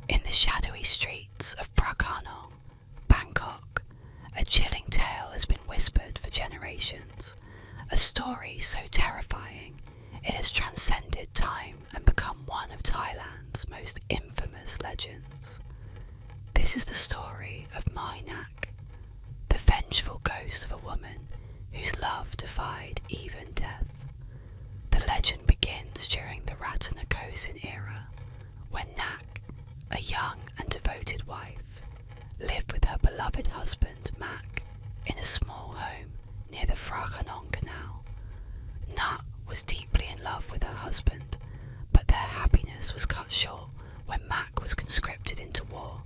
In the shadowy streets of Prakanong, Bangkok, a chilling tale has been whispered for generations, a story so terrifying it has transcended time and become one of Thailand's most infamous legends. This is the story of Mai Nak, the vengeful ghost of a woman whose love defied even death. The legend begins during the Ratanakosin era, when Nak, a young and devoted wife, lived with her beloved husband Mak in a small home near the Phrakanong Canal. Nak was deeply in love with her husband, but their happiness was cut short when Mak was conscripted into war,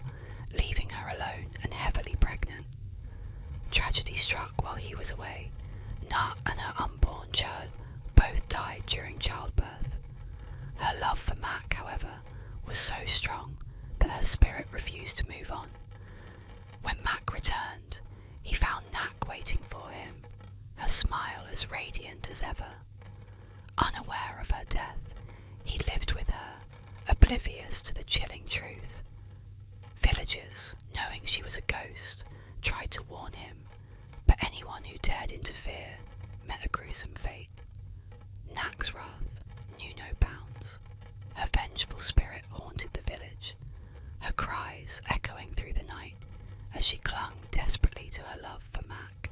leaving her alone and heavily pregnant. Tragedy struck while he was away. Nak and her unborn child both died during childbirth. Her love for Mak, however, was so strong that her spirit refused to move on. When Mak returned, he found Nak waiting for him, her smile as radiant as ever. Unaware of her death, he lived with her, oblivious to the chilling truth. Villagers, knowing she was a ghost, tried to warn him, but anyone who dared interfere met a gruesome fate. Nak's wrath knew no bounds. Her vengeful spirit haunted the village, her cries echoing through the night as she clung desperately to her love for Mak.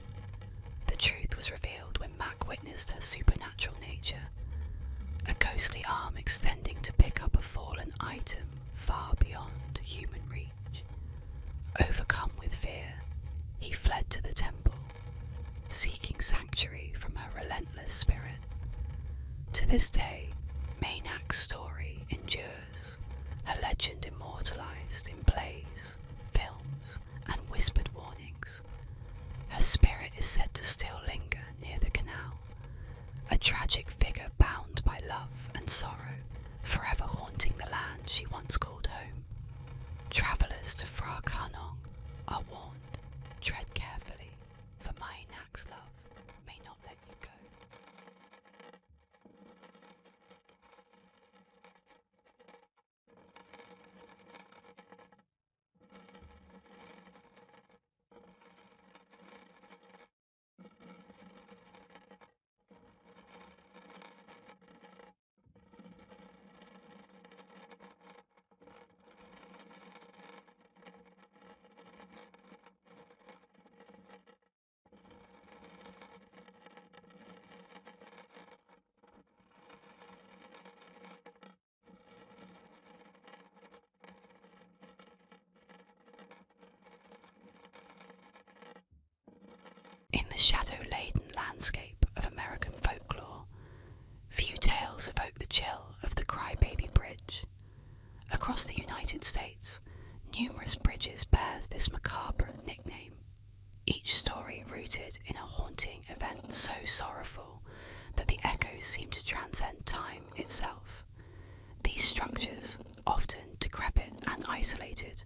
The truth was revealed when Mak witnessed her supernatural nature, a ghostly arm extending to pick up a fallen item far beyond human reach. Overcome with fear, he fled to the temple, seeking sanctuary from her relentless spirit. To this day, Mainak's story endures, her legend immortalized in plays, films, and whispered warnings. Her spirit is said to still linger near the canal, a tragic figure bound by love and sorrow, forever haunting the land she once called home. Travellers to Phra Kanong are warned, tread carefully, for Mainak's love may not let you go. In the shadow-laden landscape of American folklore, few tales evoke the chill of the Crybaby Bridge. Across the United States, numerous bridges bear this macabre nickname, each story rooted in a haunting event so sorrowful that the echoes seem to transcend time itself. These structures, often decrepit and isolated,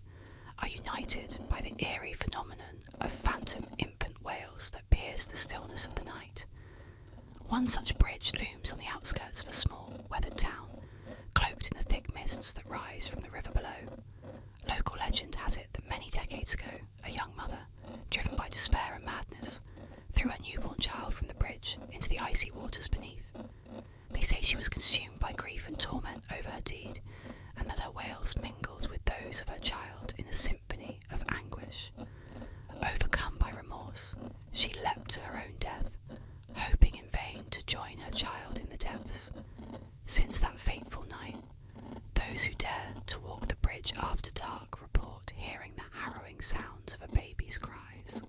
are united by the eerie phenomenon of phantom infant wails that pierce the stillness of the night. One such bridge looms on the outskirts of a small, weathered town, cloaked in the thick mists that rise from the river below. Local legend has it that many decades ago, a young mother, driven by despair and madness, threw her newborn child from the bridge into the icy waters beneath. They say she was consumed by grief and torment over her deed, and that her wails mingled with those of her child in a symphony of anguish. Overcome by remorse, she leapt to her own death, hoping in vain to join her child in the depths. Since that fateful night, those who dare to walk the bridge after dark report hearing the harrowing sounds of a baby's cries,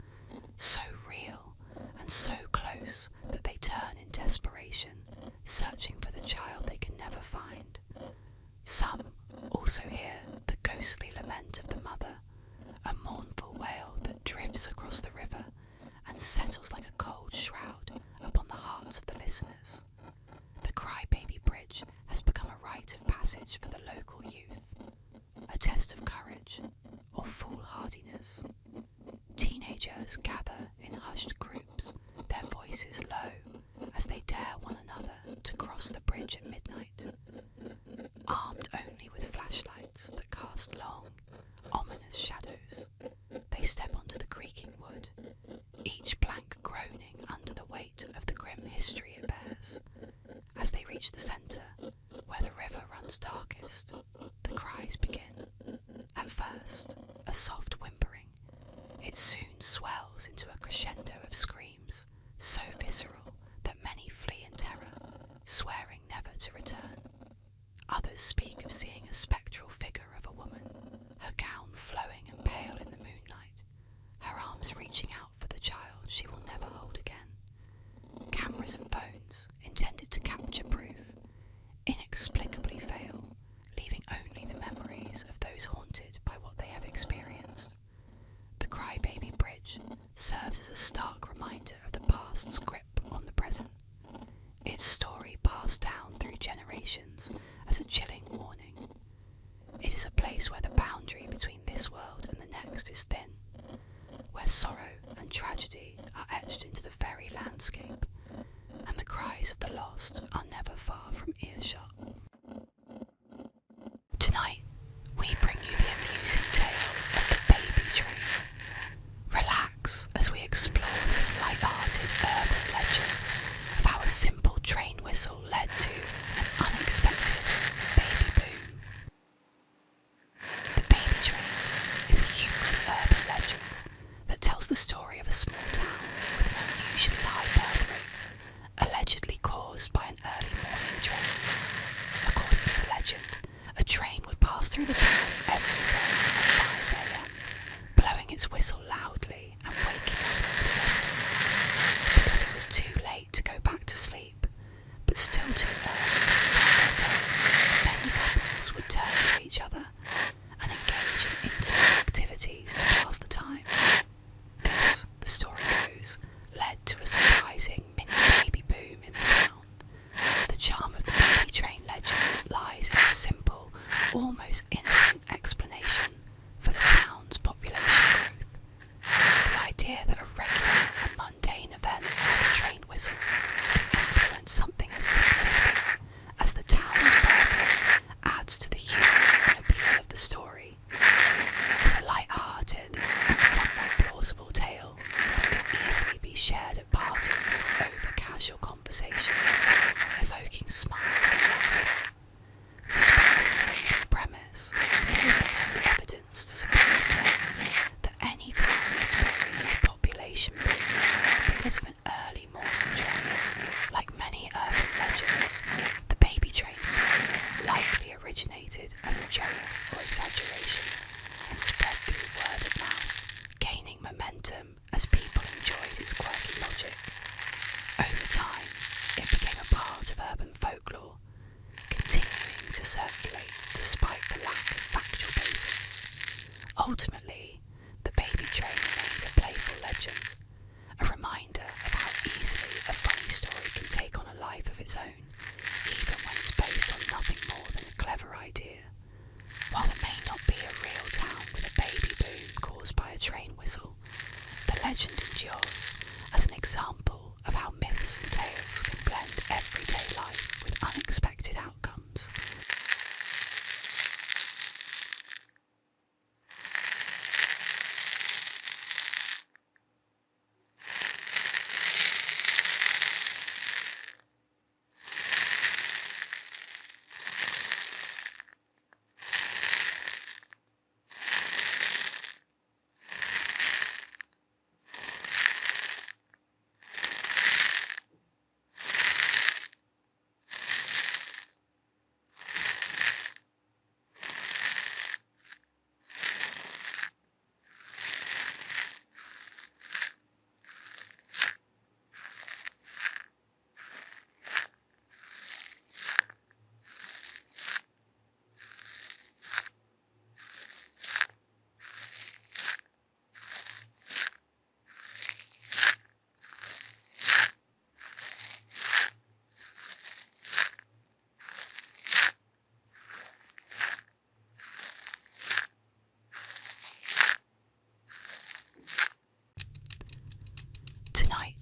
so real and so close that they turn in desperation, searching for the child they can never find. Some also hear the ghostly lament of the mother, a mournful wail that drifts across the river and settles like a cold shroud upon the hearts of the listeners. The Crybaby Bridge has become a rite of passage for the local youth, a test of courage or foolhardiness. Teenagers gather in hushed groups, their voices low, as they dare one another to cross the bridge at midnight. Armed only with flashlights that cast cast long, ominous shadows. They step onto the creaking wood, each plank groaning under the weight of the grim history it bears. As they reach the centre, where the river runs darkest, the cries begin. At first, a soft whimpering. It soon swells into a crescendo of screams, so visceral that many flee in terror, swearing never to return. Others speak of seeing a spectral figure of a woman, her gown flowing and pale in the moonlight, her arms reaching out for the child she will never hold again. Cameras and phones, intended to capture proof, inexplicably fail, leaving only the memories of those haunted by what they have experienced. The Crybaby Bridge serves as a stark reminder of the past's grip on the present, its story passed down through generations as a chilling warning. It is a place where the boundary between this world and the next is thin, where sorrow and tragedy are etched into the very landscape, and the cries of the lost are never far from earshot. Tonight, we bring you the amusing tale of the baby train. Relax as we explore this light-hearted urban legend of how a simple train whistle led to an unexpected baby boom. The baby train is a humorous urban legend that tells the story of a small town with an unusually high birth rate, allegedly caused by an early morning train. According to the legend, a train would pass through the town every day at 5 a.m, blowing its whistle loudly and waking up the residents because it was too late to go back to sleep, but still too early to start their day. Many couples would turn to each other and engage in intimate activities to pass the time. This, the story goes, led to a surprising mini baby boom in the town. The charm of the baby train legend lies in a simple, almost innocent explanation for the town's population growth. The idea that a regular and mundane event like a train whistle can influence something as significant as the town's birth adds to the humour and appeal of the story. It's a light-hearted and somewhat plausible tale that could easily be shared at parties or over casual conversations, evoking smiles and laughter. Despite its amusing premise, there is no evidence to support the claim that any town experienced a population boom because of an early morning train. Like many urban legends, the baby train story likely originated as a joke or exaggeration and spread through word of mouth, gaining momentum as people enjoyed its quirky logic. Over time, it became a part of urban folklore, continuing to circulate despite the lack of factual basis. Ultimately, the baby train remains a playful legend, a reminder of how easily a funny story can take on a life of its own, even when it's based on nothing more than a clever idea. While there may not be a real town with a baby boom caused by a train whistle, the legend endures as an example of how myths and tales can blend everyday life with unexpected outcomes.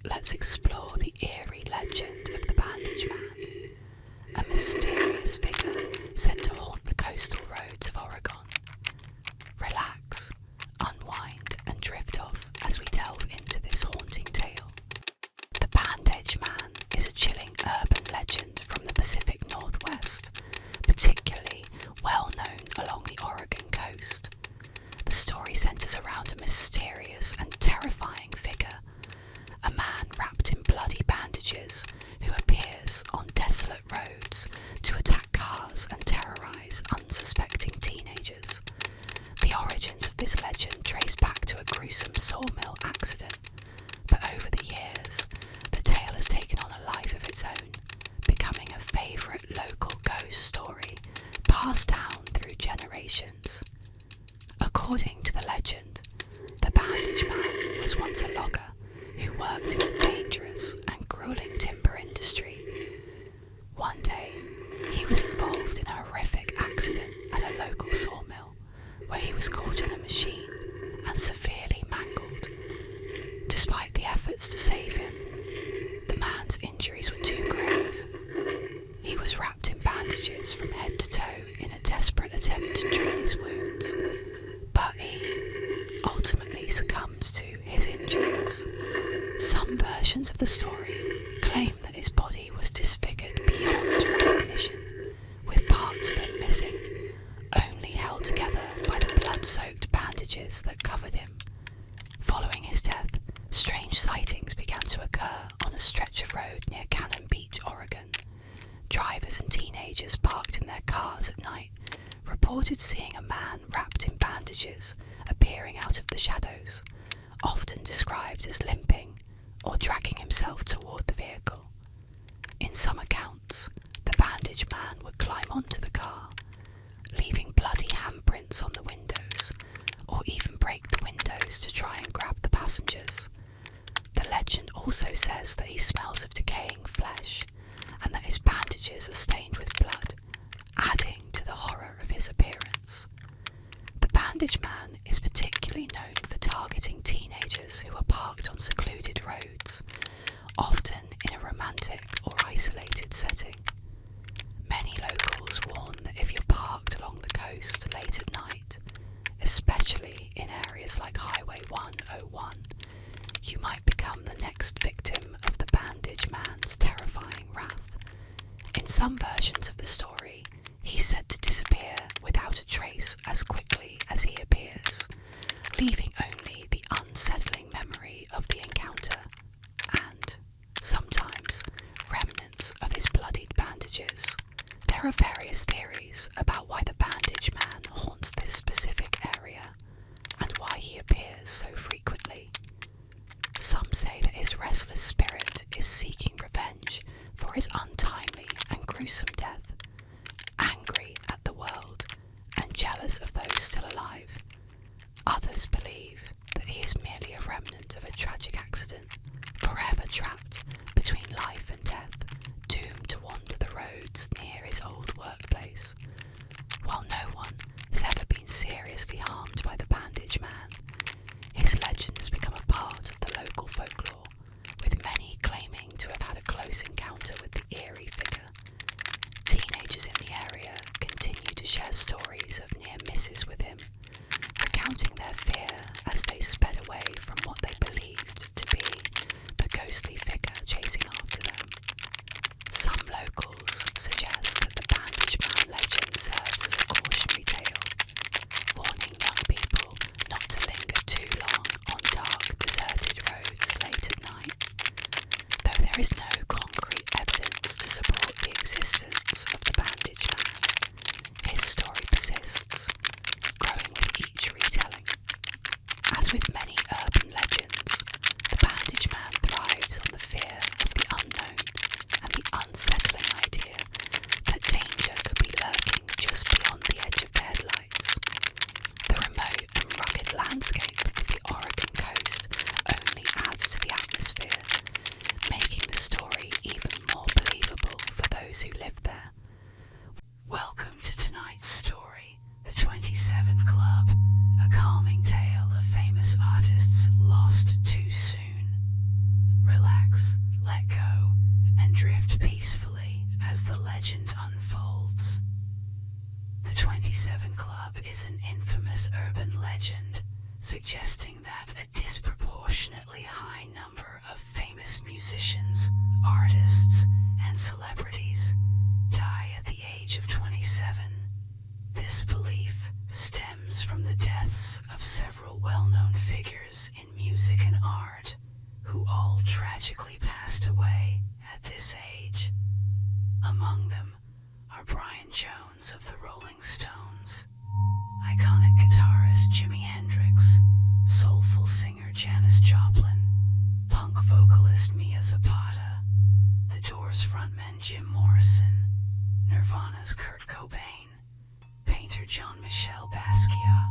Let's explore the eerie legend of the Bandage Man, a mysterious figure said to haunt the coastal roads of Oregon. mysterious and terrifying figure, a man wrapped in bloody bandages who appears on desolate roads to attack cars and terrorise unsuspecting teenagers. The origins of this legend trace back to a gruesome sawmill accident, but over the years, the tale has taken on a life of its own, becoming a favourite local ghost story passed down through generations. According to the legend, the bandage man was once a logger who worked in the dangerous and grueling timber industry. One day, he was involved in a horrific accident at a local sawmill where he was caught in a machine and severely mangled. Despite the efforts to save him, the man's injuries were too grave. He was wrapped in bandages from head to toe in a desperate attempt to treat his wounds, but he ultimately succumbed to his injuries. Some versions of the story claim that his body was disfigured beyond recognition, with parts of him missing, only held together by the blood-soaked bandages that covered him. Following his death, strange sightings began to occur on a stretch of road near Cannon Beach, Oregon. Drivers and teenagers parked in their cars at night reported seeing a man wrapped in bandages appearing out of the shadows, often described as limping or dragging himself toward the vehicle. In some accounts, the bandage man would climb onto the car, leaving bloody handprints on the windows, or even break the windows to try and grab the passengers. The legend also says that he smells of decaying flesh, and that his bandages are stained with blood, adding to the horror of his appearance. The bandage man is particularly known for targeting teenagers who are parked on secluded roads, often in a romantic or isolated setting. Many locals warn that if you're parked along the coast late at night, especially in areas like Highway 101, you might become the next victim of the bandage man's terrifying wrath. In some versions of the story, he's said to disappear without a trace as quickly as he appears, leaving only the unsettling memory of the encounter and, sometimes, remnants of his bloodied bandages. There are various theories about why the bandage man haunts this specific area and why he appears so frequently. Some say that his restless spirit is seeking revenge for his untimely and gruesome death, angry at the world and jealous of those still alive. Others believe that he is merely a remnant of a tragic accident, forever trapped between life and death, doomed to wander the roads near his old workplace. While no one has ever been seriously harmed by the bandage man, his legend has become a part of the local folklore, with many claiming to have had a close encounter with the eerie figure. Teenagers in the area continue to share stories of near misses with him, recounting their fear as they sped away from what they believed to be the ghostly figure chasing after them. Some locals suggest that the bandage man legend serves as a cautionary tale, warning young people not to linger too long on dark, deserted roads late at night. Though there is no concrete evidence to support the existence of the bandage man, his story persists, growing with each retelling. As with many urban legends, the bandage man thrives on the fear of the unknown and the unsettling idea that danger could be lurking just beyond the edge of the headlights. The remote and rugged landscape of the Oregon coast only adds to the atmosphere, making the story even more believable for those who live there. Welcome to tonight's story, The 27 Club, a calming tale of famous artists lost too soon. Relax, let go, and drift peacefully as the legend unfolds. The 27 Club is an infamous urban legend, suggesting that a disproportionately high number of famous musicians, artists, and celebrities die at the age of 27. This belief stems stems from the deaths of several well-known figures in music and art, who all tragically passed away at this age. Among them are Brian Jones of the Rolling Stones, iconic guitarist Jimi Hendrix, soulful singer Janis Joplin, punk vocalist Mia Zapata, The Doors frontman Jim Morrison, Nirvana's Kurt Cobain, painter Jean-Michel Basquiat,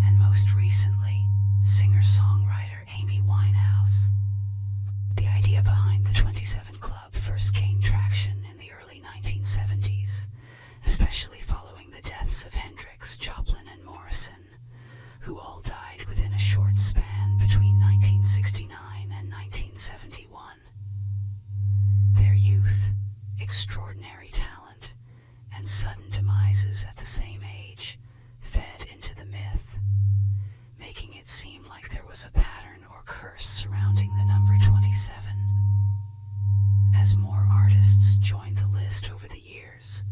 and most recently, singer-songwriter Amy Winehouse. The idea behind the 27 Club first gained traction in the early 1970s, especially following the deaths of Hendrix, Joplin, and Morrison, who all died within a short span between 1969 and 1971. Their youth, extraordinary talent, and sudden demises at the same age fed into the myth, making it seem like there was a pattern or curse surrounding the number 27. As more artists joined the list over the years,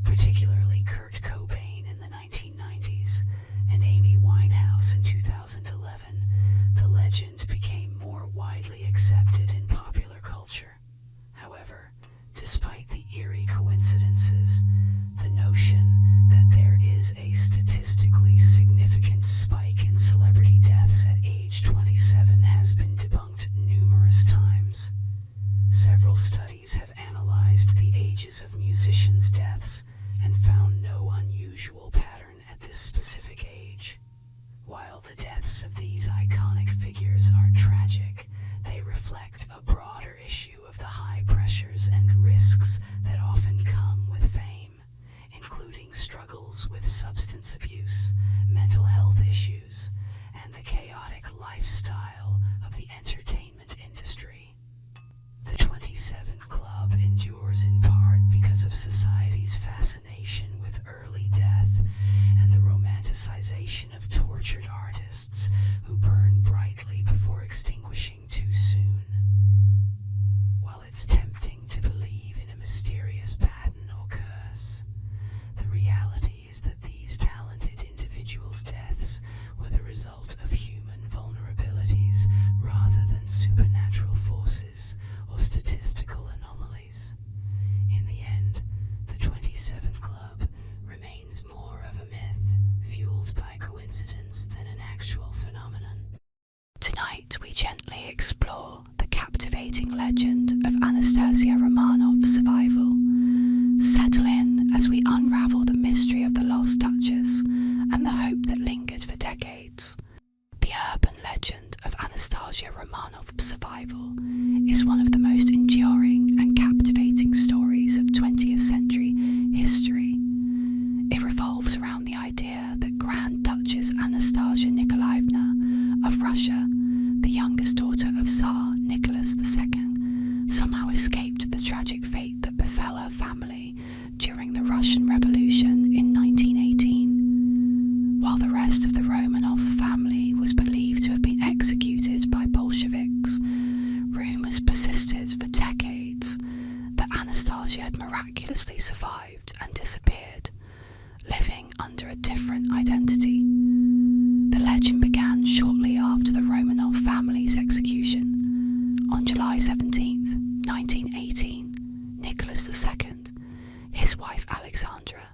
particularly Kurt Cobain in the 1990s and Amy Winehouse in 2011, the legend became more widely accepted in popular culture. However, despite the eerie coincidences, the notion that there is a statistically significant spike in celebrity deaths at age 27 has been debunked numerous times. Several studies have analyzed the ages of musicians' deaths and found no unusual pattern at this specific age. While the deaths of these iconic figures are tragic, they reflect a broader issue of the high pressures and risks that often come with fame, including struggles with substance abuse, mental health issues, and the chaotic lifestyle of the entertainment industry. The 27 Club endures in part because of society's fascination with early death and the romanticization of tortured artists who burn brightly before extinguishing too soon. While it's tempting to believe in a mysterious pattern or curse, the reality is that these talented individuals' deaths were the result of human vulnerabilities rather than supernatural forces or statistical anomalies. In the end, the 27 Club remains more of a myth fueled by coincidence than an actual phenomenon. Tonight we gently explore the captivating legend of Anastasia Romanov's survival. Settle in as we unravel the mystery of the lost Duchess and the hope that lingered for decades. The urban legend of Anastasia Romanov's survival is one of the most enduring and captivating stories of 20th century history. It revolves around the idea that Grand Duchess Anastasia Nikolaevna of Russia, the youngest daughter of Tsar Nicholas II, somehow escaped the tragic fate that befell her family during the Russian Revolution in 1918. While the rest of the Romanov family was believed to have been executed by Bolsheviks, rumours persisted for decades that Anastasia had miraculously survived and disappeared, living under a different identity. The legend began shortly after the Romanov family's execution. On July 17, 1918, Nicholas II, his wife Alexandra,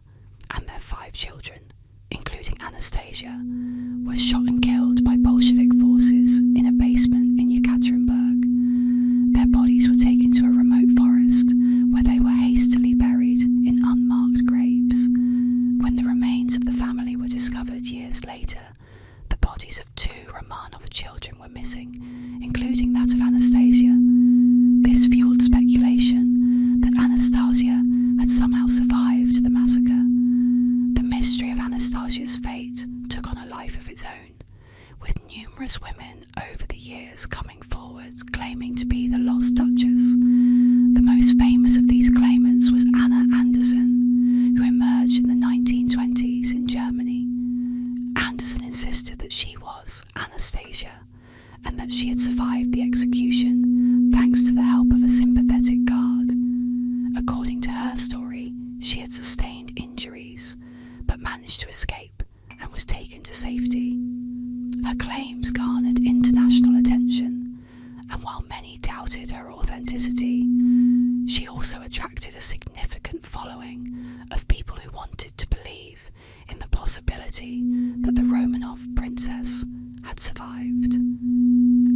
and their 5 children, including Anastasia, were shot and killed by Bolshevik forces in a basement in Yekaterinburg. Their bodies were taken to a remote forest where they were hastily buried in unmarked graves. When the remains of the family were discovered years later, the bodies of 2 Romanov children were missing, including that of Anastasia. This fueled speculation that Anastasia had somehow survived the massacre. The mystery of Anastasia's fate took on a life of its own, with numerous women over the years coming forward claiming to be the lost Duchess. The most famous of these claimants was Anna Anderson, who emerged in the 1920s in Germany. Anderson insisted that she was Anastasia, and that she had survived the execution thanks to the help of a sympathetic guard. According to her story, she had sustained injuries, but managed to escape and was taken to safety. Her claims garnered international attention, and while many doubted her authenticity, she also attracted a significant following of people who wanted to believe in the possibility that the Romanov princess had survived.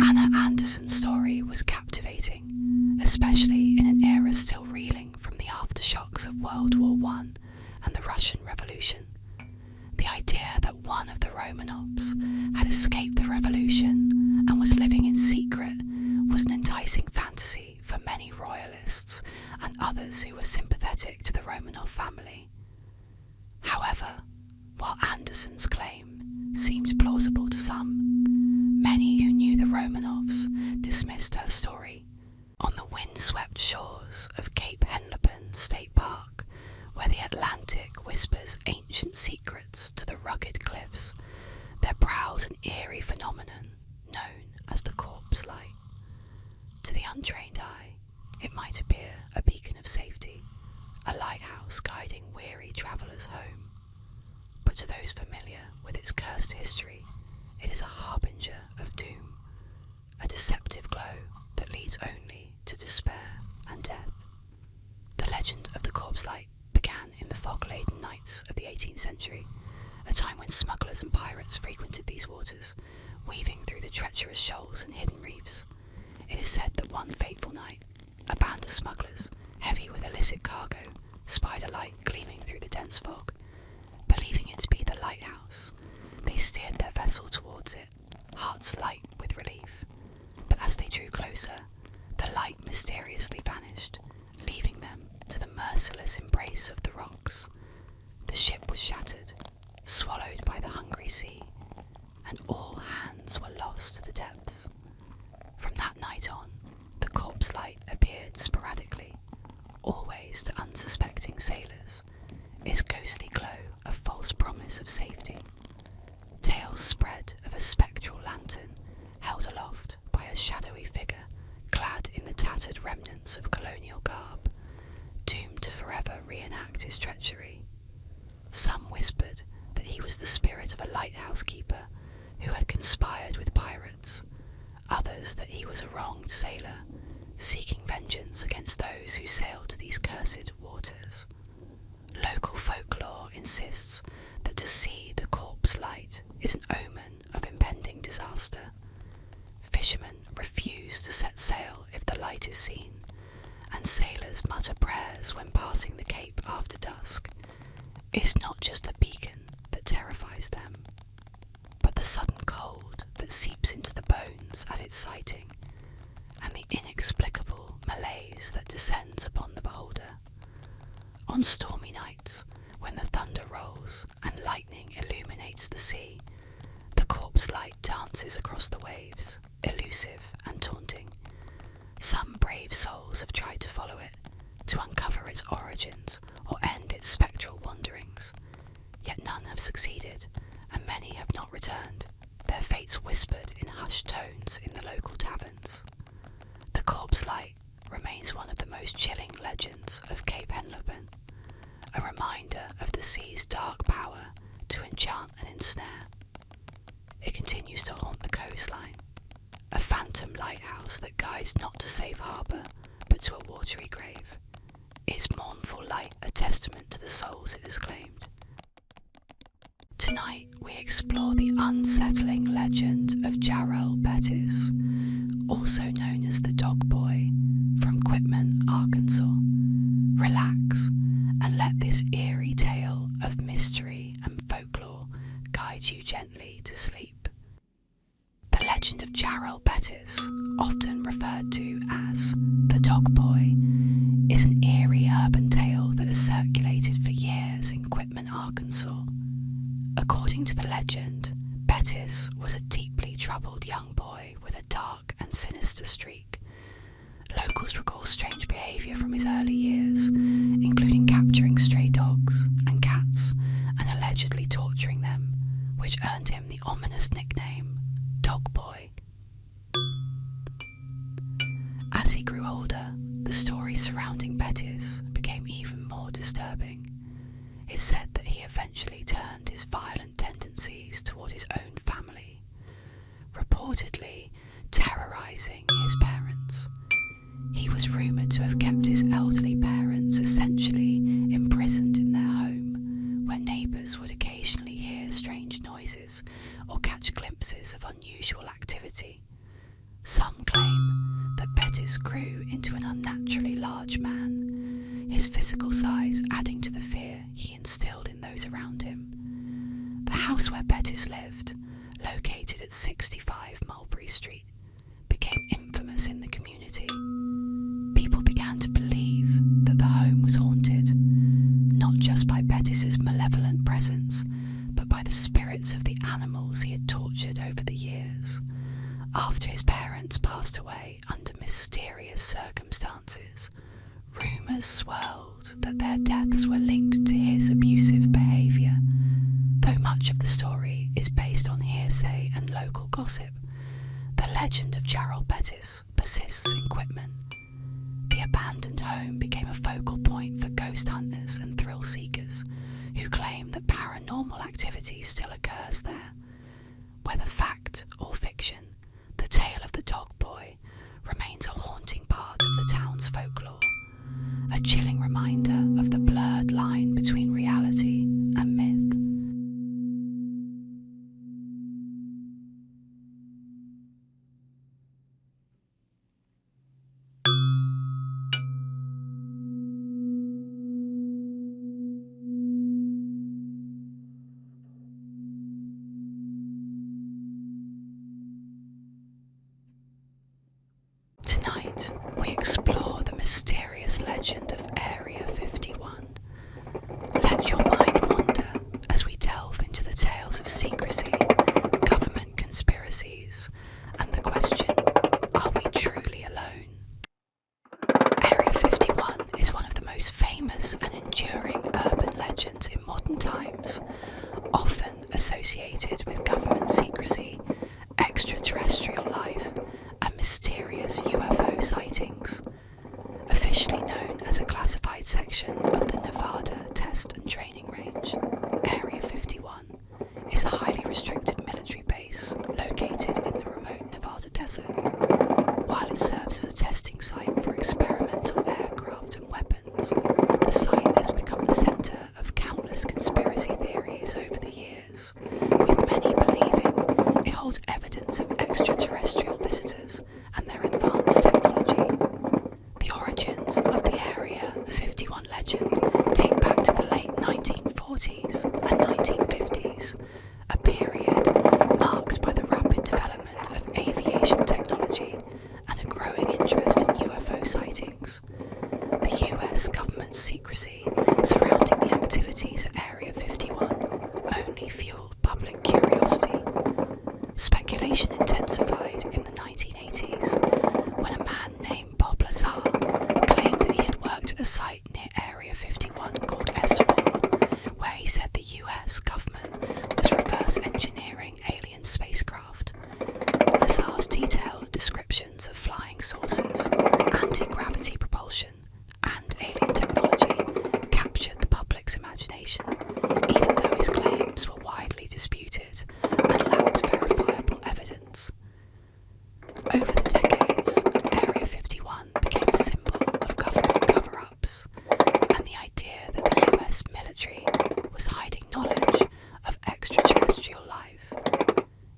Anna Anderson's story was captivating, especially in an era still reeling from the aftershocks of World War I and the Russian Revolution. The idea that one of the Romanovs had escaped the revolution and was living in secret was an enticing fantasy for many royalists and others who were sympathetic to the Romanov family. However, while Anderson's claim seemed plausible to some, many who knew the Romanovs dismissed her story. On the windswept shores of Cape Henlopen State Park, where the Atlantic whispers ancient secrets to the rugged cliffs, there prowls an eerie phenomenon known as the corpse light. To the untrained eye, it might appear a beacon of safety, a lighthouse guiding weary travellers home. But to those familiar with its cursed history, it is a harbinger of doom, a deceptive glow that leads only to despair and death. The legend of the corpse light began in the fog-laden nights of the 18th century, a time when smugglers and pirates frequented these waters, weaving through the treacherous shoals and hidden reefs. It is said that one fateful night, a band of smugglers, heavy with illicit cargo, spied a light gleaming through the dense fog. Believing it to be the lighthouse, they steered their vessel towards it, hearts light with relief. But as they drew closer, the light mysteriously vanished, leaving them to the merciless embrace of the rocks. The ship was shattered, swallowed by the hungry sea, and all hands were lost to the depths. From that night on, the corpse light appeared sporadically, always to unsuspecting sailors, its ghostly glow a false promise of safety. Tales spread of a spectral lantern held aloft by a shadowy figure clad in the tattered remnants of colonial garb, doomed to forever reenact his treachery. Some whispered that he was the spirit of a lighthouse keeper who had conspired with pirates, others that he was a wronged sailor, seeking vengeance against those who sailed these cursed waters. Local folklore insists that to see the corpse light is an omen of impending disaster. Fishermen refuse to set sail if the light is seen, and sailors mutter prayers when passing the cape after dusk. It's not just the beacon that terrifies them, but the sudden cold that seeps into the bones at its sighting, and the inexplicable malaise that descends upon the beholder. On stormy nights, when the thunder rolls and lightning illuminates the sea, the corpse light dances across the waves, elusive and taunting. Some brave souls have tried to follow it, to uncover its origins or end its spectral wanderings. Yet none have succeeded, and many have not returned, their fates whispered in hushed tones in the local taverns. The corpse light remains one of the most chilling legends of Cape Henlopen, a reminder of the sea's dark power to enchant and ensnare. It continues to haunt the coastline, a phantom lighthouse that guides not to safe harbour, but to a watery grave, its mournful light a testament to the souls it has claimed. Tonight we explore the unsettling legend of Jarrell Bettis, also known as the Dog Boy, from Quitman, Arkansas. Relax and let this eerie tale of mystery and folklore guide you gently to sleep. The legend of Jarrell Bettis, often referred to as the Dog Boy, is an eerie urban tale that has circulated for years in Quitman, Arkansas. According to the legend, Bettis was a deeply troubled young boy with a dark and sinister streak. Locals recall strange behaviour from his early years, including capturing stray dogs and cats and allegedly torturing them, which earned him the ominous nickname Dog Boy. As he grew older, the stories surrounding Bettis became even more disturbing. It's said that he eventually turned his violent tendencies toward his was rumoured to have kept his elderly parents essentially imprisoned in their home, where neighbours would occasionally hear strange noises or catch glimpses of unusual activity. Some claim that Bettis grew into an unnaturally large man, his physical size adding to the fear he instilled in those around him. The house where Bettis lived, located at 65 Mulberry Street, became infamous in the community. People began to believe that the home was haunted, not just by Bettis's malevolent presence, but by the spirits of the animals he had tortured over the years. After his parents passed away under mysterious circumstances, rumours swirled that their deaths were linked to his abusive behaviour. Though much of the story is based on hearsay and local gossip, the legend of Gerald Bettis persists in Quitman. The abandoned home became a focal point for ghost hunters and thrill seekers who claim that paranormal activity still occurs there. Whether fact or fiction, the tale of the dog boy remains a haunting part of the town's folklore, a chilling reminder of the blurred line between reality and myth. Tonight, we explore the mysterious legend of Area 51. Let your mind wander as we delve into the tales of secrecy, government conspiracies, and the question, are we truly alone? Area 51 is one of the most famous and enduring urban legends in modern times, often associated with government secrecy, extraterrestrial life, and mysterious UFO sightings. Officially known as a classified section of the Nevada Test and Training Range, Area 51 is a highly restricted military base located in the remote Nevada desert. While it serves as a testing site for experimental aircraft and weapons, the site has become the centre of countless conspiracy theories over the years, with many believing it holds evidence of extraterrestrial visitors and their advanced technology. The origins of the Area 51 legend date back to the late 1940s and 1950s, a period marked by the rapid development of aviation technology and a growing interest in UFO sightings. The US government's secrecy surrounding the activities at Area 51 only fueled public curiosity. Speculation intensified in the 1980s when a man named Bob Lazar claimed that he had worked at a site near Area 51 called S4, where he said the US government was reverse engineering alien spacecraft. Lazar's detailed descriptions of flying saucers, anti-gravity propulsion, and alien technology captured the public's imagination, even though his claims were widely disputed and lacked verifiable evidence. Over the decades, Area 51 became a symbol of government cover-ups, and the idea that the US military was hiding knowledge of extraterrestrial life.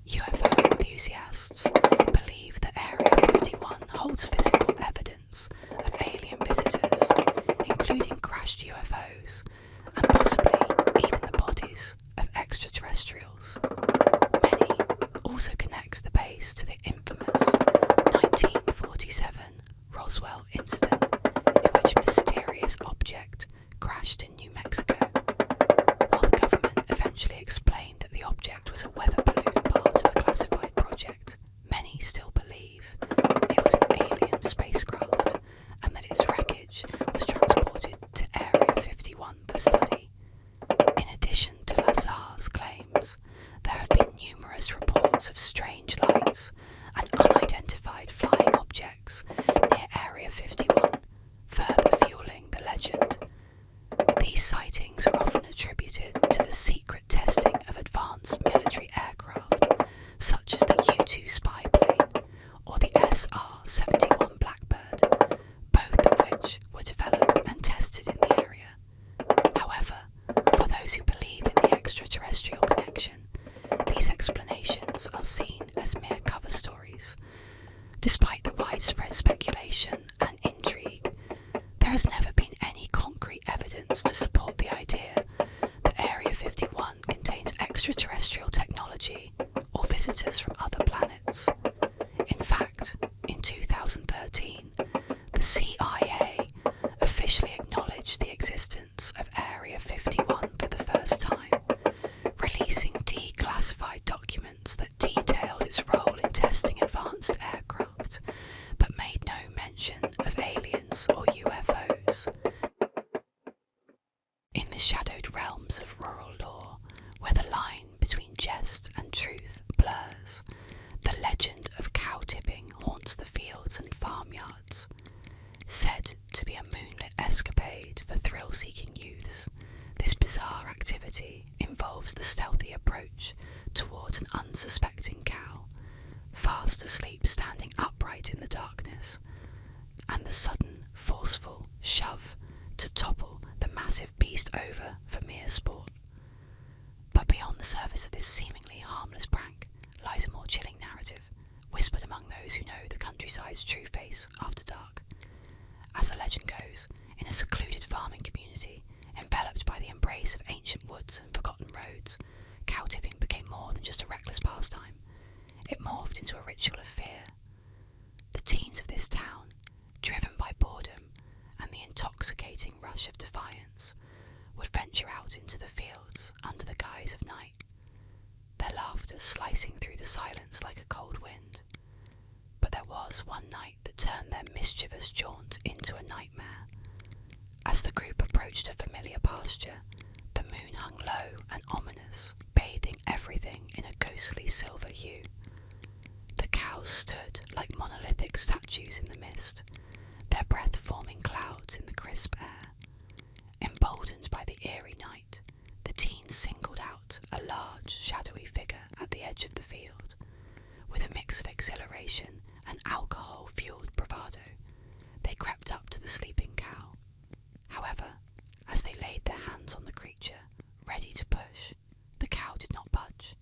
UFO enthusiasts believe that Area 51 holds physical evidence of alien visitors, including crashed UFOs, and possibly even the bodies of extraterrestrials. Many also connect the base to the infamous 1947 Roswell incident, in which a mysterious object crashed in New Mexico. While the government eventually explained that the object was a weather balloon part of a classified project, many still believe it was an alien spacecraft and that its wreckage was transported to Area 51 for study. In addition to Lazar's claims, there have been numerous reports of strange lights and unidentified flying objects near Area 51, further fueling the legend. These sightings are often attributed to the secret testing of advanced military aircraft, such as the U-2 spy plane or the SR-71 Blackbird, explanations are seen as mere cover stories. Despite the widespread speculation and intrigue, there has never been any concrete evidence to support the idea that Area 51 contains extraterrestrial technology or visitors from other planets. In fact, in 2013, the CIA officially acknowledged the existence of Area 51 for the first time, releasing declassified documents that detailed its role in testing advanced aircraft, but made no mention of aliens or UFOs. In the shadowed realms of rural lore, where the line between jest and truth blurs, the legend of cow tipping haunts the fields and farmyards. Said to be a moonlit escapade for thrill-seeking youths, this bizarre activity involves the stealthy approach towards an unsuspecting cow, fast asleep standing upright in the darkness, and the sudden, forceful shove to topple the massive beast over for mere sport. But beyond the surface of this seemingly harmless prank lies a more chilling narrative, whispered among those who know the countryside's true face after dark. As the legend goes, in a secluded farming community, enveloped by the embrace of ancient woods and forgotten roads, cow tipping became more than just a reckless pastime. It morphed into a ritual of fear. The teens of this town, driven by boredom and the intoxicating rush of defiance, would venture out into the fields under the guise of night, their laughter slicing through the silence like a cold wind. But there was one night that turned their mischievous jaunt into a nightmare. As the group approached a familiar pasture, the moon hung low and ominous, bathing everything in a ghostly silver hue. The cows stood like monolithic statues in the mist, their breath forming clouds in the crisp air. Emboldened by the eerie night, the teens singled out a large, shadowy figure at the edge of the field. With a mix of exhilaration and alcohol-fueled bravado, they crept up to the sleeping cow. However, as they laid their hands on the creature, ready to push, the cow did not budge.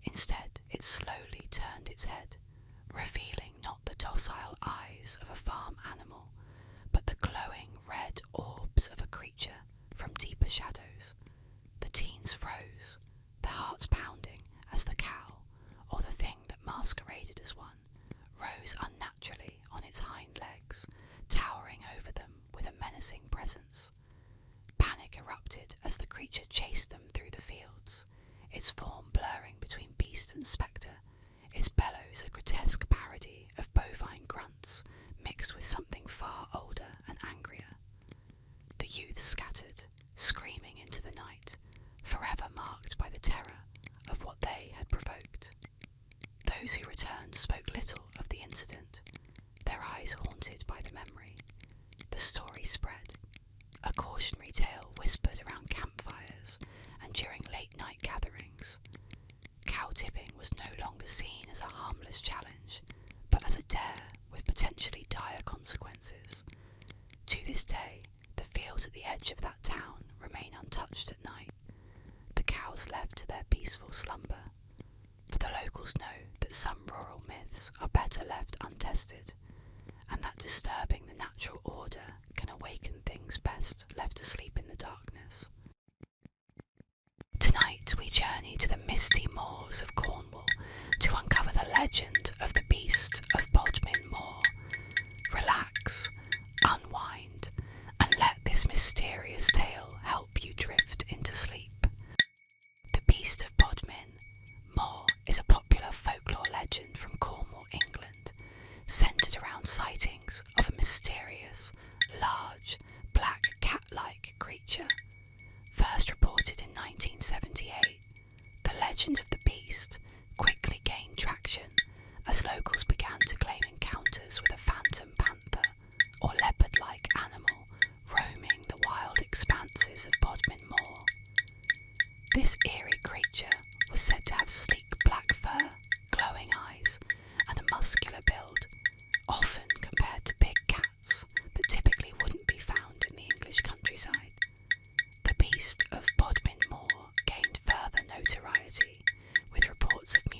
Instead, it slowly turned its head, revealing not the docile eyes of a farm animal, but the glowing red orbs of a creature from deeper shadows. The teens froze, their hearts pounding as the cow, or the thing that masqueraded as one, rose unnaturally on its hind legs, towering over them with a menacing presence. Panic erupted as the creature chased them through the fields, its form blurring between beast and spectre, its bellows a grotesque parody of bovine grunts mixed with something far older and angrier. The youths scattered, screaming into the night, forever marked by the terror of what they had provoked. Those who returned spoke little of the incident, their eyes haunted by the memory. The story spread, a cautionary tale whispered around campfires and during late-night gatherings. Cow tipping was no longer seen as a harmless challenge, but as a dare with potentially dire consequences. To this day, the fields at the edge of that town remain untouched at night, the cows left to their peaceful slumber. For the locals know that some rural myths are better left untested, and that disturbing the natural order can awaken things best left asleep in the darkness. Tonight we journey to the misty moors of Cornwall to uncover the legend of the beast of Bodmin Moor. Relax, unwind, and let this mysterious tale help you drift into sleep. The beast of Bodmin Moor is a popular folklore legend from Cornwall, England, centred around sightings of a mysterious, large, black cat-like creature. First reported in 1978, the legend of the beast quickly gained traction as locals began to claim encounters with a phantom panther or leopard-like animal roaming the wild expanses of Bodmin Moor. This eerie creature was said to have sleek black fur, glowing eyes, and a muscular build, often compared to big cats that typically wouldn't be found in the English countryside. The beast of Bodmin Moor gained further notoriety, with reports of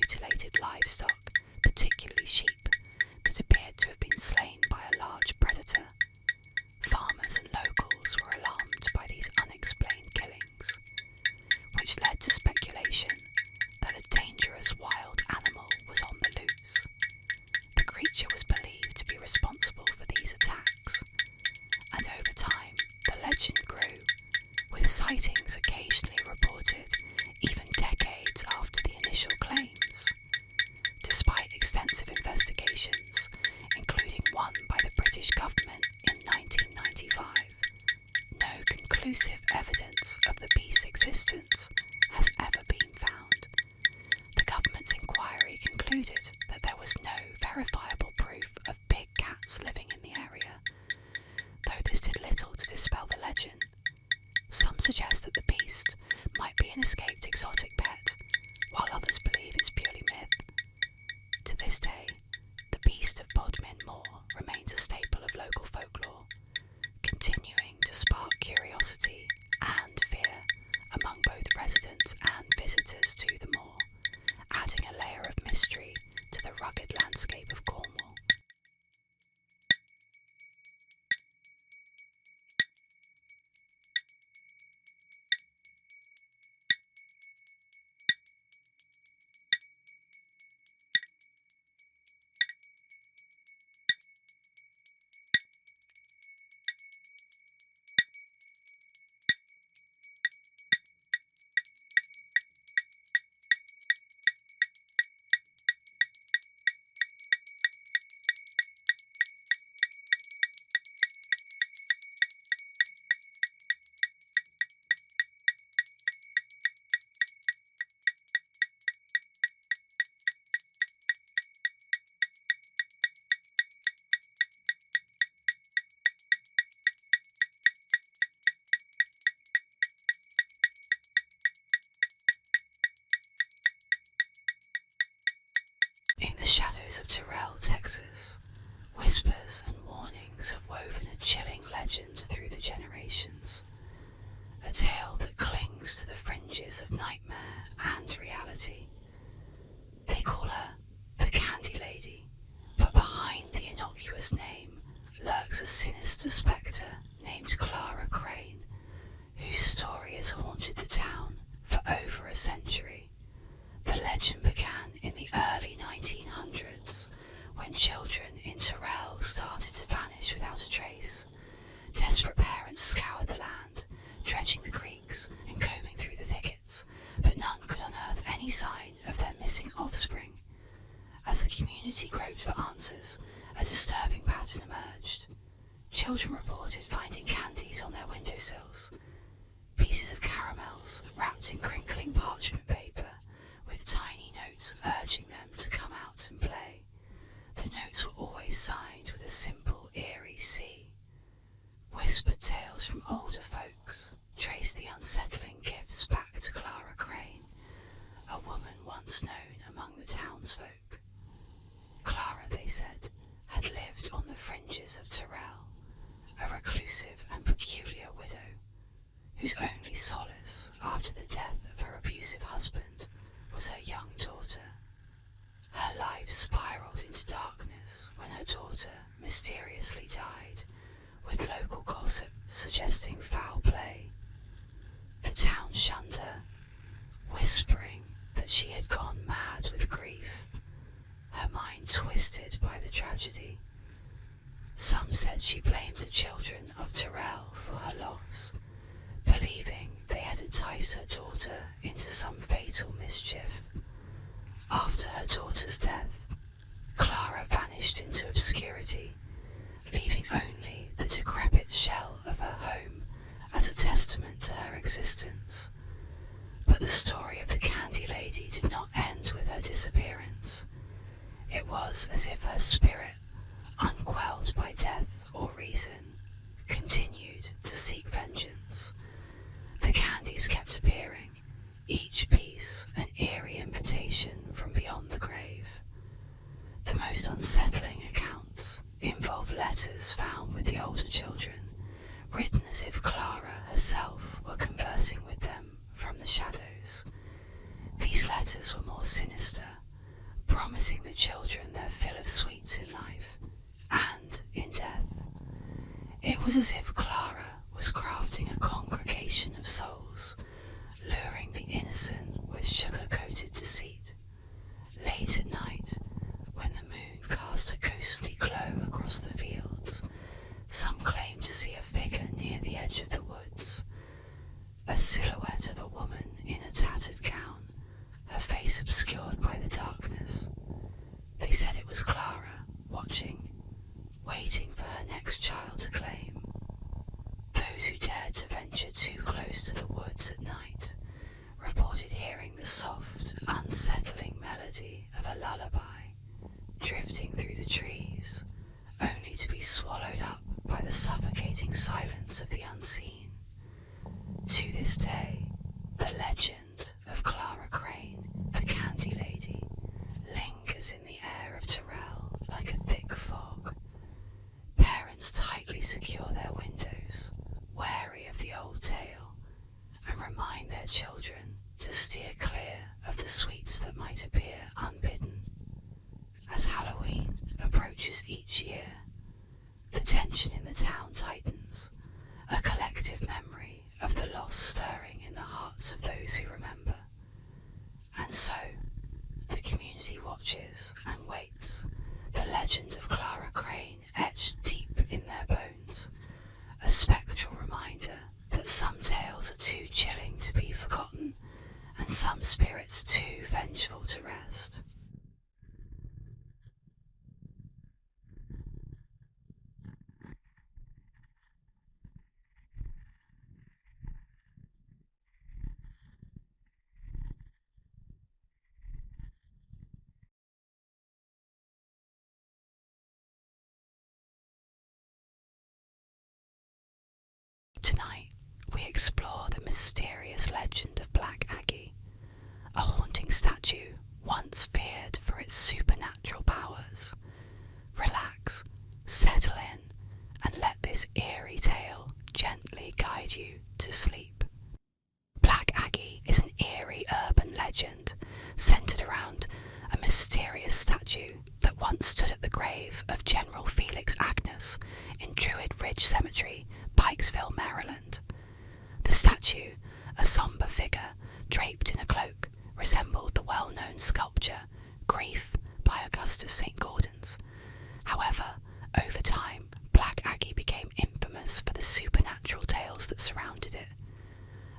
verifiable proof of big cats living in the area, though this did little to dispel the legend. Some suggest that the beast might be an escaped exotic pet, while others believe it's purely myth. To this day, the beast of Bodmin Moor remains a staple of local folklore, continuing to spark curiosity and fear among both residents and visitors to the moor, adding a layer of mystery to the rugged landscape of Cornwall. In the shadows of Terrell, Texas, whispers and warnings have woven a chilling legend through the generations. A tale that clings to the fringes of nightmare and reality. They call her the Candy Lady, but behind the innocuous name lurks a sinister spectre named Clara Crane, whose story has haunted the town for over a century. The legend began in the early 1900s, when children in Terrell started to vanish without a trace. Desperate parents scoured the land, dredging the creeks and combing through the thickets, but none could unearth any sign of their missing offspring. As the community groped for answers, a disturbing pattern emerged. Children reported finding candies on their windowsills, pieces of caramels wrapped in crinkling parchment paper, with tiny notes urging them to come out and play. The notes were always signed with a simple, eerie C. Whispered tales from older folks traced the unsettling gifts back to Clara Crane, a woman once known among the townsfolk. Clara, they said, had lived on the fringes of Terrell, a reclusive and peculiar widow, whose only solace after the death of her abusive husband was her young daughter. Her life spiraled into darkness when her daughter mysteriously died, with local gossip suggesting foul play. The town shunned her, whispering that she had gone mad with grief, her mind twisted by the tragedy. Some said she blamed the children of Terrell for her loss, believing they had enticed her daughter into some fatal mischief. After her daughter's death, Clara vanished into obscurity, leaving only the decrepit shell of her home as a testament to her existence. But the story of the Candy Lady did not end with her disappearance. It was as if her spirit, unquelled by death or reason, continued to seek vengeance. The candies kept appearing, each piece an eerie invitation from beyond the grave. The most unsettling accounts involve letters found with the older children, written as if Clara herself were conversing with them from the shadows. These letters were more sinister, promising the children their fill of sweets in life and in death. It was as if Clara was crafting a congregation of souls, luring the innocent with sugar-coated deceit. Late at night, when the moon cast a ghostly glow across the fields, some claimed to see a figure near the edge of the woods, a silhouette of a woman in a tattered gown, her face obscured by the darkness. They said it was Clara, watching, waiting for her next child to claim. Those who dared to venture too close to the woods at night reported hearing the soft, unsettling melody of a lullaby drifting through the suffocating silence of the unseen. To this day, the legend of Clara Crane, the Candy Lady, lingers in the air of Tyrrell like a thick fog. Parents tightly secure their windows, wary of the old tale, and remind their children to steer clear of the sweets that might appear unbidden. As Halloween approaches each year, the tension in the town tightens, a collective memory of the loss stirring in the hearts of those who remember. And so, the community watches and waits, the legend of Clara Crane etched deep in their bones, a spectral reminder that some tales are too chilling to be forgotten, and some spirits too vengeful to rest. Tonight, we explore the mysterious legend of Black Aggie, a haunting statue once feared for its supernatural powers. Relax, settle in, and let this eerie tale gently guide you to sleep. Black Aggie is an eerie urban legend centered around a mysterious statue that once stood at the grave of General Felix Agnes in Druid Ridge Cemetery, Pikesville, Maryland. The statue, a somber figure draped in a cloak, resembled the well-known sculpture Grief by Augustus St. Gaudens. However, over time, Black Aggie became infamous for the supernatural tales that surrounded it.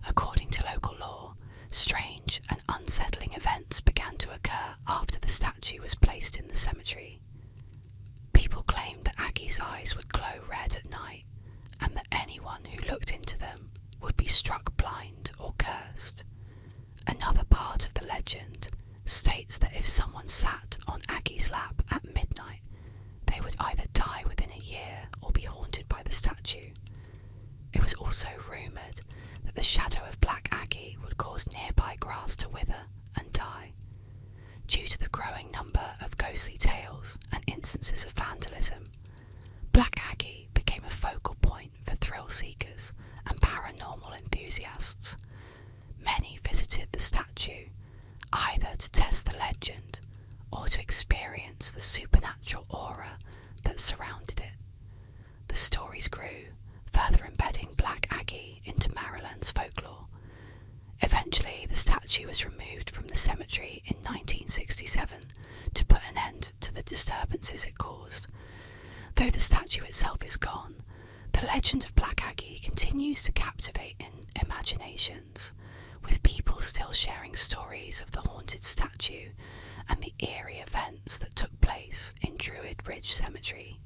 According to local law, strange and unsettling events began to occur after the statue was placed in the cemetery. People claimed that Aggie's eyes would glow red at night, and that anyone who looked into them would be struck blind or cursed. Another part of the legend states that if someone sat on Aggie's lap at midnight, they would either die within a year or be haunted by the statue. It was also rumoured that the shadow of Black Aggie would cause nearby grass to wither and die. Due to the growing number of ghostly tales and instances of vandalism, Black Aggie became a focal point for thrill seekers and paranormal enthusiasts. Many visited the statue, either to test the legend or to experience the supernatural aura that surrounded it. The stories grew, further embedding Black Aggie into Maryland's folklore. Eventually, the statue was removed from the cemetery in 1967 to put an end to the disturbances it caused. Though the statue itself is gone, the legend of Black Aggie continues to captivate in imaginations, with people still sharing stories of the haunted statue and the eerie events that took place in Druid Ridge Cemetery.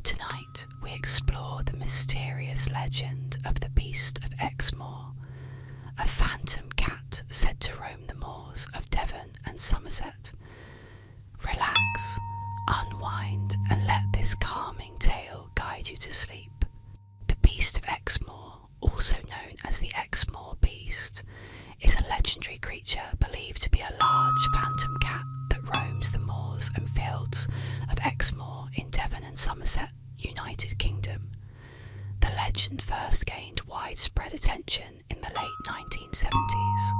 Tonight, we explore the mysterious legend of the Beast of Exmoor, a phantom cat said to roam the moors of Devon and Somerset. Relax, unwind, and let this calming tale guide you to sleep. The Beast of Exmoor, also known as the Exmoor Beast, is a legendary creature believed to be a large phantom cat that roams the moors and fields of Exmoor in Devon and Somerset, United Kingdom. The legend first gained widespread attention in the late 1970s,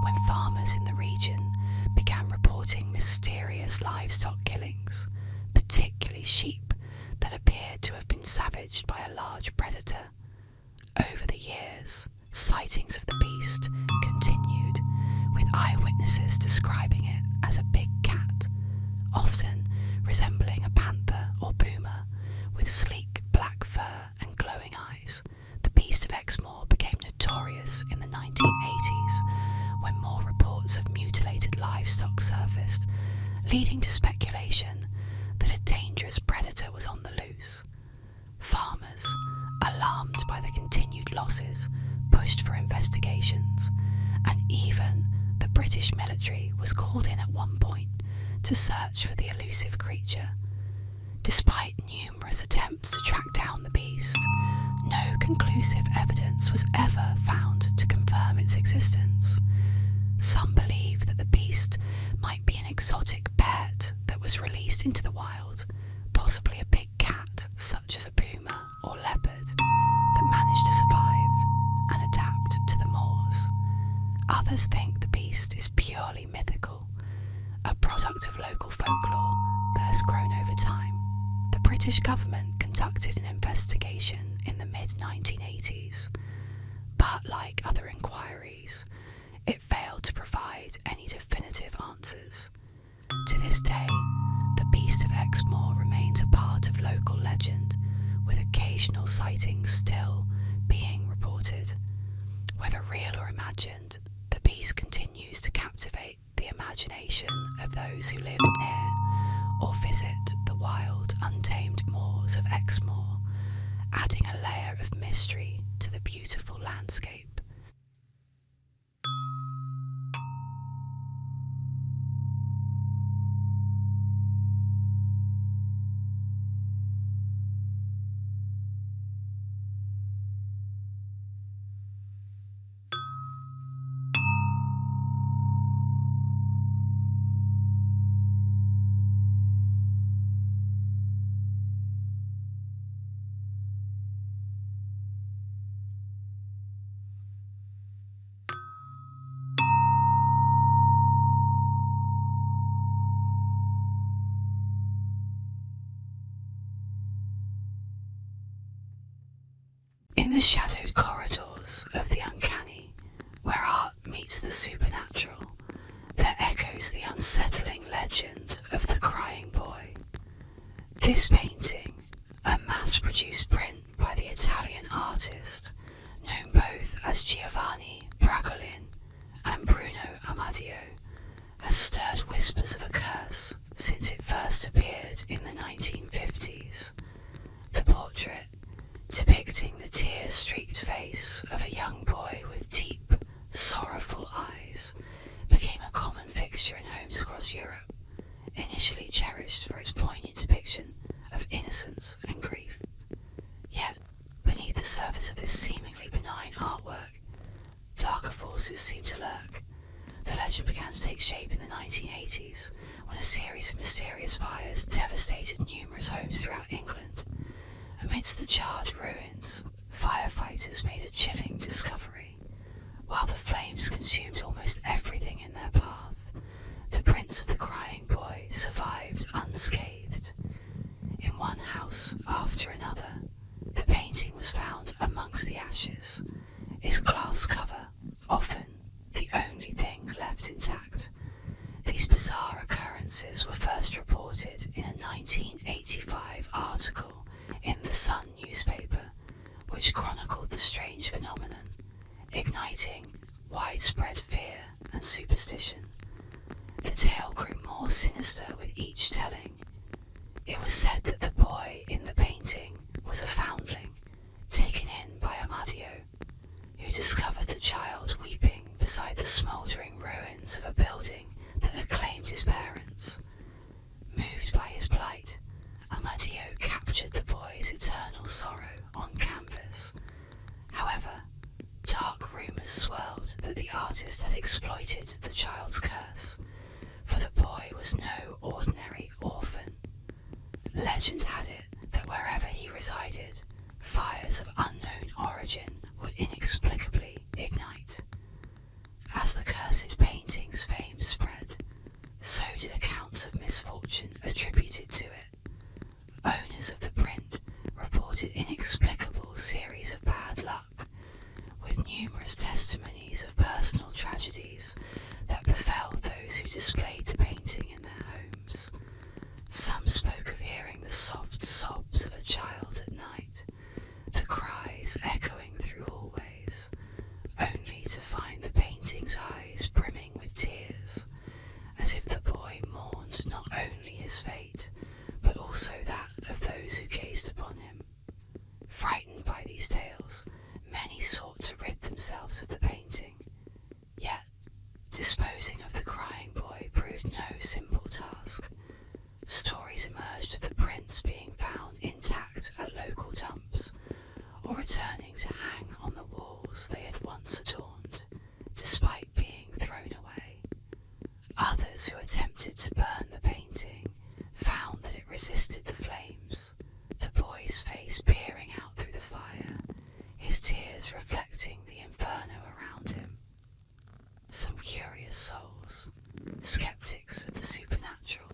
when farmers in the region began reporting mysterious livestock killings, particularly sheep that appeared to have been savaged by a large predator. Over the years, sightings of the beast continued, with eyewitnesses describing it as a big cat, often resembling a panther or puma, with sleek black fur and glowing eyes. The beast of Exmoor became notorious in the 1980s when more reports of mutilated livestock surfaced, leading to speculation that a dangerous predator was on the loose. Farmers, alarmed by the continued losses, pushed for investigations, and even the British military was called in at one point to search for the elusive creature. Despite numerous attempts to track down the beast, no conclusive evidence was ever found to confirm its existence. Some believe that the beast might be an exotic pet that was released into the wild, possibly a big cat such as a puma or leopard that managed to survive and adapt to the moors. Others think the beast is purely mythical, a product of local folklore that has grown over time. The British government conducted an investigation in the mid-1980s, but like other inquiries, it failed to provide any definitive answers. To this day, the beast of Exmoor remains a part of local legend, with occasional sightings still being reported. Whether real or imagined, the beast continues to captivate the imagination of those who live near or visit the wild, untamed moors of Exmoor, adding a layer of mystery to the beautiful landscape. In the shadowed corridors of the uncanny, where art meets the supernatural, there echoes the unsettling legend of the crying boy. This painting, a mass-produced print by the Italian artist, known both as Giovanni Bragolin and Bruno Amadio, has stirred whispers of a curse since it first appeared in the 1950s. The portrait, depicting the tear-streaked face of a young boy with deep, sorrowful eyes, became a common fixture in homes across Europe, initially cherished for its poignant depiction of innocence and grief. Yet, beneath the surface of this seemingly benign artwork, darker forces seem to lurk. The legend began to take shape in the 1980s, when a series of mysterious fires devastated numerous homes throughout England. Amidst the charred ruins, firefighters made a chilling discovery. While the flames consumed almost everything in their path, the prints of the crying boy survived unscathed. In one house after another, the painting was found amongst the ashes, its glass cover often the only thing left intact. These bizarre occurrences were first reported in a 1985 article in the Sun newspaper, which chronicled the strange phenomenon, igniting widespread fear and superstition. The tale grew more sinister with each telling. It was said that the boy in the painting was a foundling, taken in by Amadio, who discovered the child weeping beside the smouldering ruins of a building that had claimed his parents. Moved by his plight, Amadio captured the boy's eternal sorrow on canvas. However, dark rumours swirled that the artist had exploited the child's curse, for the boy was no ordinary orphan. Legend had it that wherever he resided, fires of unknown origin would inexplicably ignite. As the cursed painting's fame spread, those who displayed the painting in their homes. Some spoke of hearing the soft sobs of a child at night, the cries echoing through hallways, only to find the painting's eyes brimming with tears, as if the boy mourned not only his fate, but also that of those who gazed upon him. Frightened by these tales, many sought to rid themselves of the painting, yet disposing of the crying boy proved no simple task. Stories emerged of the prints being found intact at local dumps, or returning to hang on the walls they had once adorned, despite being thrown away. Others who attempted to burn the painting found that it resisted the flames, the boy's face peering out through the fire, his tears reflecting the inferno around him. Some curious souls, skeptics of the supernatural,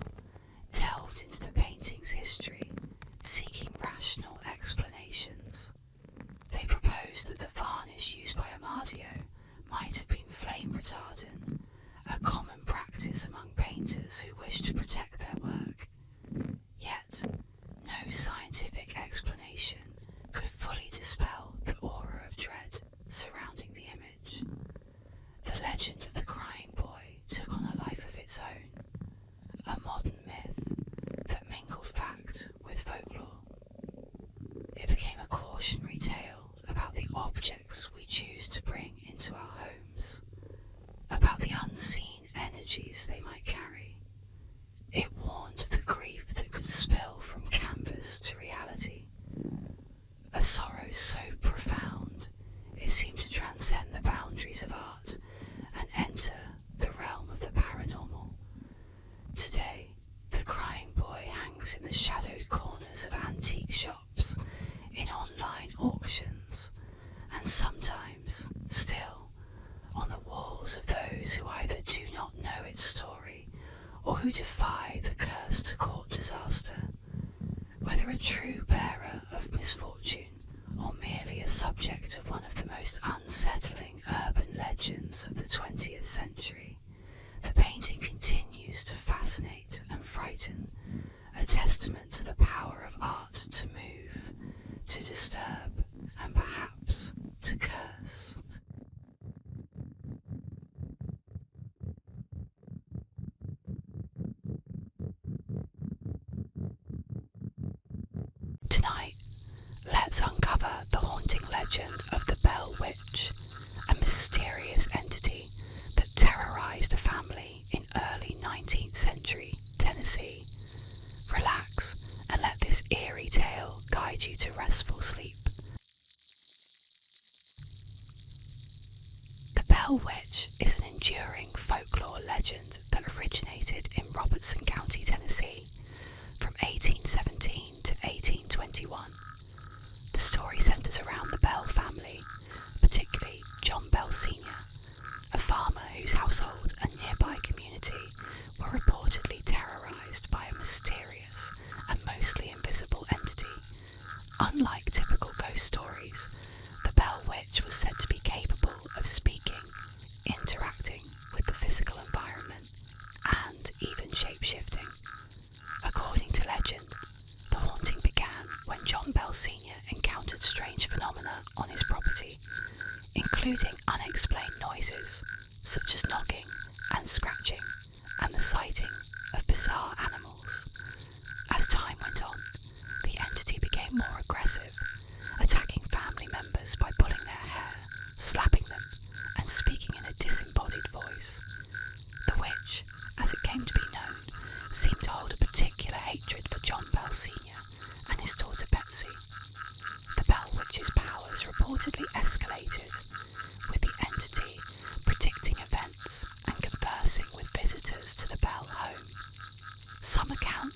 delved into the painting's history, seeking rational explanations. They proposed that the varnish used by Amadio might have been flame retardant, a common practice among painters who wished to protect their work. Yet, no scientific explanation could fully dispel the aura of dread surrounding the image. The legend of the crying boy took on a life of its own, a modern myth that mingled fact with folklore. It became a cautionary tale about the objects we choose to bring into our homes, about the unseen energies they might carry. It warned of the grief that could spill from canvas to reality, a sorrow so profound it seemed to transcend the boundaries of art and enter the realm of the paranormal. Today, the crying boy hangs in the shadowed corners of antique shops, in online auctions, and sometimes, still, on the walls of those who either do not know its story or who defy the curse to court disaster. Whether a true bearer of misfortune or merely a subject of one of the most unsettling urban legends of the 20th century, the painting continues to fascinate and frighten, a testament to the power of art to move, to disturb, and perhaps to curse. Tonight, let's uncover the haunting legend of the Bell Witch, a mysterious entity that terrorized a family in early 19th century Tennessee. Relax and let this eerie tale guide you to restful sleep. The Bell Witch is an enduring folklore legend that originated in Robertson County, Tennessee, from 1817 to 1821. The story centers around the Bell family, particularly John Bell Sr., a farmer whose household and nearby community were reportedly terrorized by a mysterious and mostly invisible entity. Unlike typical ghost stories, the Bell Witch was said to be capable of speaking, interacting with the physical environment, and even shape-shifting. According to legend, the haunting began when John Bell Sr. encountered strange phenomena on his property, including unexplained noises such as knocking and scratching, and the sighting of bizarre animals. As time went on, the entity became more aggressive, attacking family members by pulling their hair, slapping them, and speaking in a disembodied voice. The witch, as it came to be known, seemed to hold a particular hatred for John Bell Sr. and his daughter Betsy. The Bell Witch's powers reportedly escalated, with the entity predicting events and conversing with visitors to the Bell home. Some accounts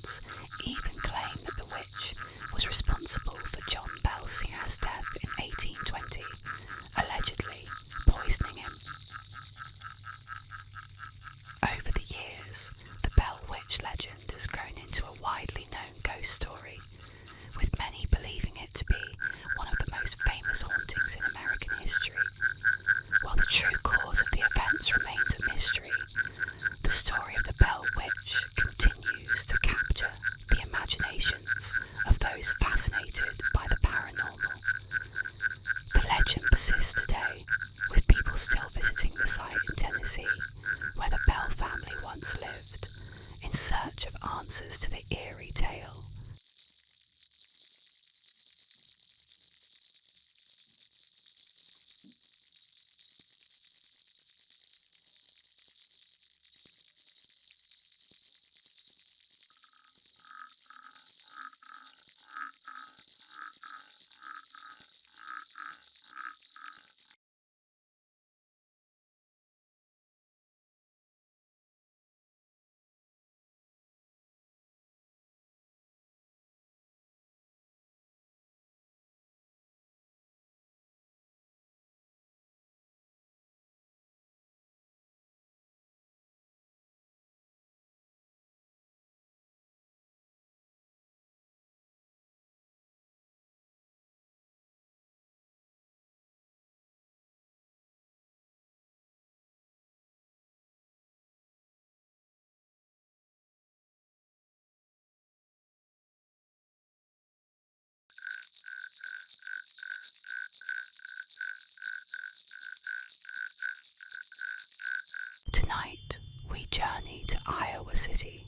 Iowa City,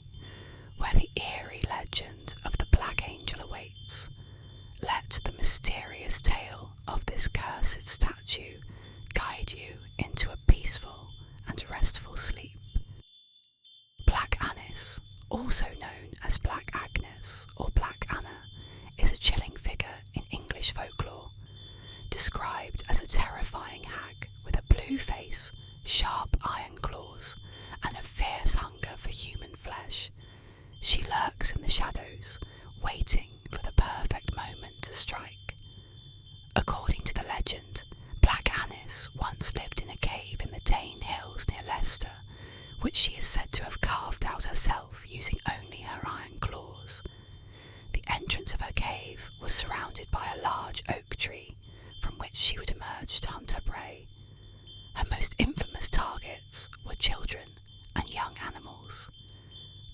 where the eerie legend of the Black Angel awaits. Let the mysterious tale of this cursed statue guide you into a peaceful and restful sleep. Black Annis, also known as Black Agnes or Black Anna, is a chilling figure in English folklore, described as a terrifying hag with a blue face, sharp iron claws, and a fierce hunger for human flesh. She lurks in the shadows, waiting for the perfect moment to strike. According to the legend, Black Annis once lived in a cave in the Dane Hills near Leicester, which she is said to have carved out herself using only her iron claws. The entrance of her cave was surrounded by a large oak tree, from which she would emerge to hunt her prey. Her most infamous targets were children and young animals.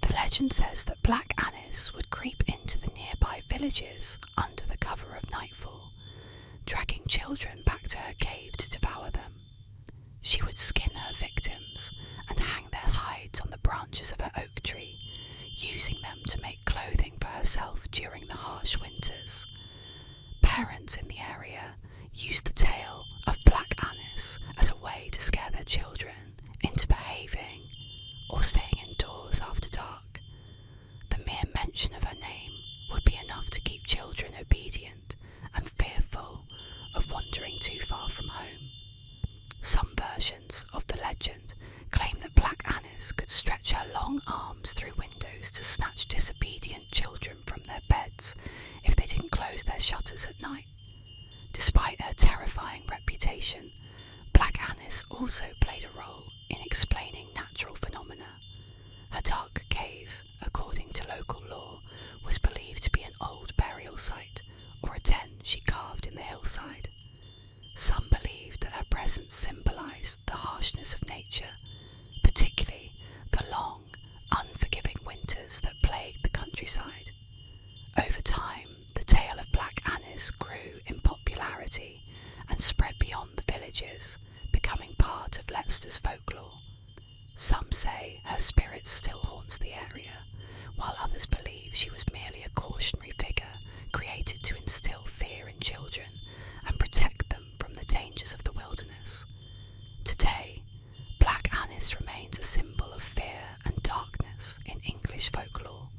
The legend says that Black Annis would creep into the nearby villages under the cover of nightfall, dragging children back to her cave to devour them. She would skin her victims and hang their hides on the branches of her oak tree, using them to make clothing for herself during the harsh winters. Parents in the area used the tale of Black Annis as a way to scare their children into behaving or staying indoors after dark. The mere mention of her name would be enough to keep children obedient and fearful of wandering too far from home. Some versions of the legend claim that Black Annis could stretch her long arms through windows to snatch disobedient children from their beds if they didn't close their shutters at night. Despite her terrifying reputation, Black Annis also played a role in explaining natural phenomena. Her dark cave, according to local law, was believed to be an old burial site or a den she carved in the hillside. Some believed that her presence symbolised the harshness of nature, particularly the long, unforgiving winters that plagued the countryside. Over time, the tale of Black Annis grew in popularity and spread beyond the villages, becoming part of Leicester's folklore. Some say her spirit still haunts the area, while others believe she was merely a cautionary figure created to instill fear in children and protect them from the dangers of the wilderness. Today, Black Annis remains a symbol of fear and darkness in English folklore.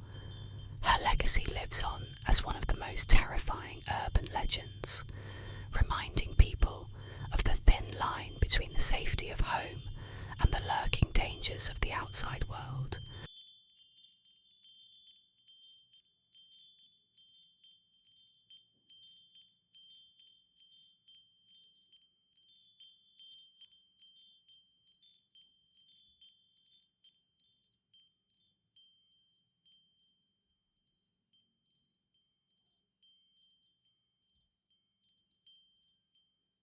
Her legacy lives on as one of the most terrifying urban legends, reminding people of the thin line between the safety of home and the lurking dangers of the outside world.